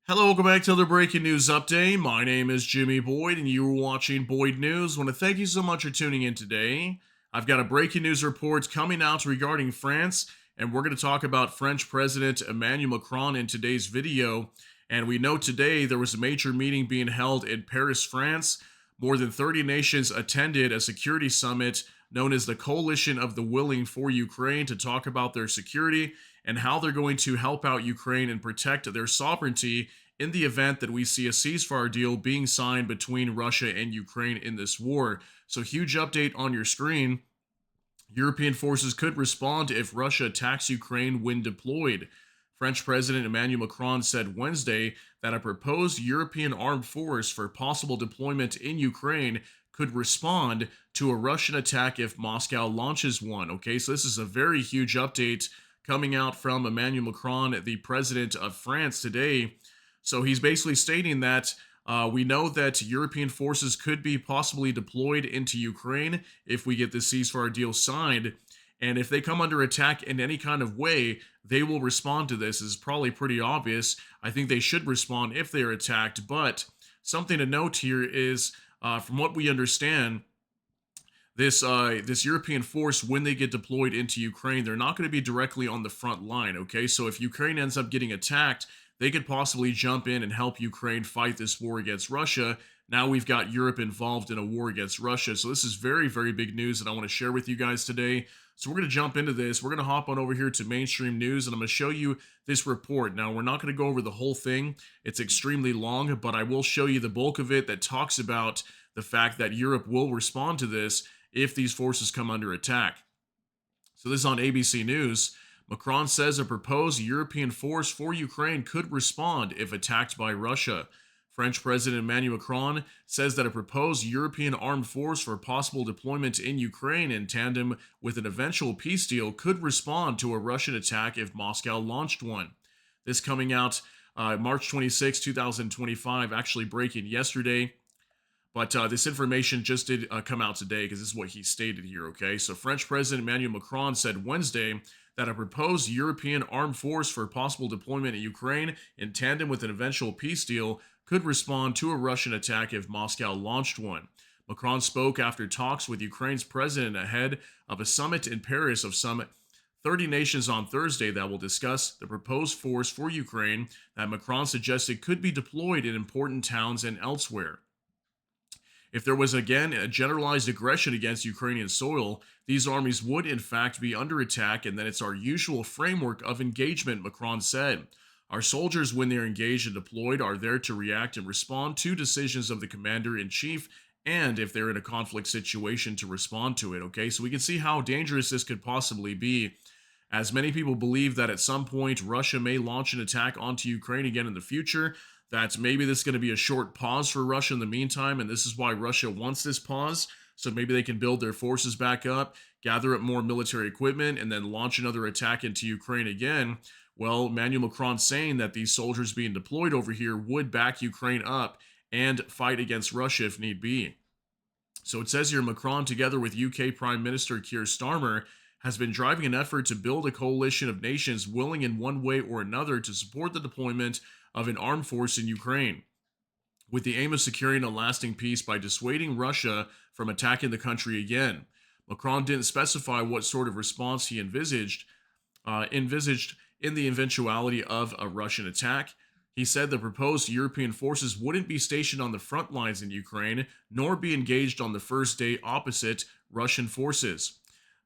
Hello, welcome back to another breaking news update. My name is Jimmy Boyd, and you are watching Boyd News. I want to thank you so much for tuning in today. I've got a breaking news report coming out regarding France, and we're going to talk about French President Emmanuel Macron in today's video. And we know today there was a major meeting being held in Paris, France. More than 30 nations attended a security summit known as the Coalition of the Willing for Ukraine to talk about their security and how they're going to help out Ukraine and protect their sovereignty in the event that we see a ceasefire deal being signed between Russia and Ukraine in this war. So, huge update on your screen. European forces could respond if Russia attacks Ukraine when deployed. French President Emmanuel Macron said Wednesday that a proposed European armed force for possible deployment in Ukraine could respond to a Russian attack if Moscow launches one. Okay, so this is a very huge update coming out from Emmanuel Macron, the president of France, today. So he's basically stating that we know that European forces could be possibly deployed into Ukraine if we get the ceasefire deal signed. And if they come under attack in any kind of way, they will respond to this. Is probably pretty obvious. I think they should respond if they are attacked. But something to note here is, from what we understand, this European force, when they get deployed into Ukraine, they're not going to be directly on the front line. Okay, so if Ukraine ends up getting attacked, they could possibly jump in and help Ukraine fight this war against Russia. Now we've got Europe involved in a war against Russia. So this is very, very big news that I want to share with you guys today. So we're going to jump into this. We're going to hop on over here to mainstream news, and I'm going to show you this report. Now, we're not going to go over the whole thing. It's extremely long, but I will show you the bulk of it that talks about the fact that Europe will respond to this if these forces come under attack. So this is on ABC News. Macron says a proposed European force for Ukraine could respond if attacked by Russia. French President Emmanuel Macron says that a proposed European armed force for possible deployment in Ukraine in tandem with an eventual peace deal could respond to a Russian attack if Moscow launched one. This coming out March 26, 2025, actually breaking yesterday. But this information just did come out today because this is what he stated here, okay? So French President Emmanuel Macron said Wednesday that a proposed European armed force for possible deployment in Ukraine in tandem with an eventual peace deal could respond to a Russian attack if Moscow launched one. Macron spoke after talks with Ukraine's president ahead of a summit in Paris of some 30 nations on Thursday that will discuss the proposed force for Ukraine that Macron suggested could be deployed in important towns and elsewhere. If there was again a generalized aggression against Ukrainian soil, these armies would in fact be under attack, and then it's our usual framework of engagement, Macron said. Our soldiers, when they're engaged and deployed, are there to react and respond to decisions of the commander in chief, and if they're in a conflict situation, to respond to it. Okay, so we can see how dangerous this could possibly be, as many people believe that at some point Russia may launch an attack onto Ukraine again in the future. That maybe this is going to be a short pause for Russia in the meantime, and this is why Russia wants this pause, so maybe they can build their forces back up, gather up more military equipment, and then launch another attack into Ukraine again. Well, Emmanuel Macron saying that these soldiers being deployed over here would back Ukraine up and fight against Russia if need be. So it says here, Macron, together with UK Prime Minister Keir Starmer, has been driving an effort to build a coalition of nations willing in one way or another to support the deployment of an armed force in Ukraine, with the aim of securing a lasting peace by dissuading Russia from attacking the country again. Macron didn't specify what sort of response he envisaged in the eventuality of a Russian attack. He said the proposed European forces wouldn't be stationed on the front lines in Ukraine, nor be engaged on the first day opposite Russian forces.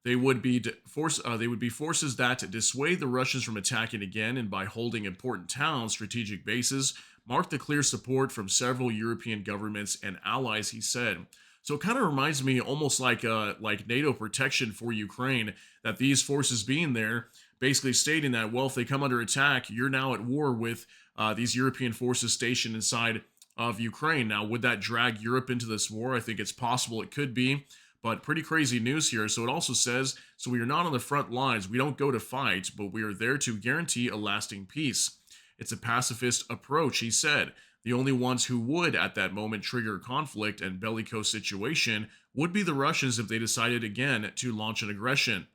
They would be forces that dissuade the Russians from attacking again, and by holding important towns, strategic bases, mark the clear support from several European governments and allies, he said. So it kind of reminds me almost like NATO protection for Ukraine, that these forces being there, basically stating that, well, if they come under attack, you're now at war with these European forces stationed inside of Ukraine. Now, would that drag Europe into this war? I think it's possible it could be. But pretty crazy news here. So it also says, so we are not on the front lines. We don't go to fight, but we are there to guarantee a lasting peace. It's a pacifist approach, he said. The only ones who would, at that moment, trigger conflict and bellicose situation would be the Russians if they decided again to launch an aggression.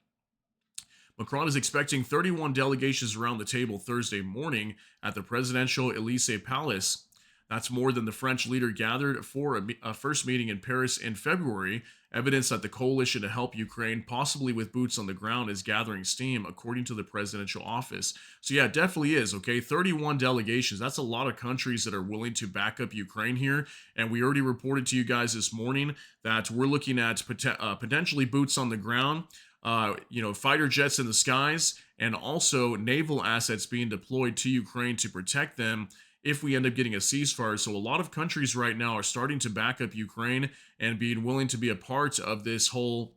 Macron is expecting 31 delegations around the table Thursday morning at the presidential Elysee Palace. That's more than the French leader gathered for a first meeting in Paris in February. Evidence that the coalition to help Ukraine, possibly with boots on the ground, is gathering steam, according to the presidential office. So, yeah, it definitely is. Okay. 31 delegations. That's a lot of countries that are willing to back up Ukraine here. And we already reported to you guys this morning that we're looking at potentially boots on the ground, fighter jets in the skies, and also naval assets being deployed to Ukraine to protect them if we end up getting a ceasefire. So a lot of countries right now are starting to back up Ukraine and being willing to be a part of this whole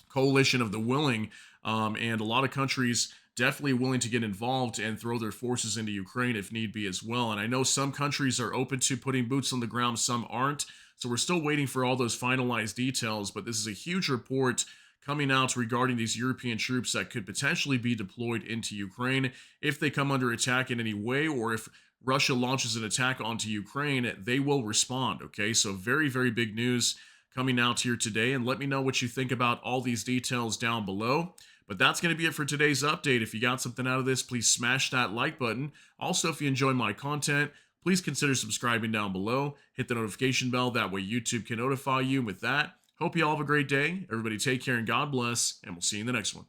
coalition of the willing. And a lot of countries definitely willing to get involved and throw their forces into Ukraine if need be as well. And I know some countries are open to putting boots on the ground, some aren't. So we're still waiting for all those finalized details. But this is a huge report coming out regarding these European troops that could potentially be deployed into Ukraine if they come under attack in any way, or if Russia launches an attack onto Ukraine, they will respond. Okay, so very, very big news coming out here today. And let me know what you think about all these details down below. But that's going to be it for today's update. If you got something out of this, please smash that like button. Also, if you enjoy my content, please consider subscribing down below. Hit the notification bell. That way YouTube can notify you. With that, hope you all have a great day. Everybody take care and God bless. And we'll see you in the next one.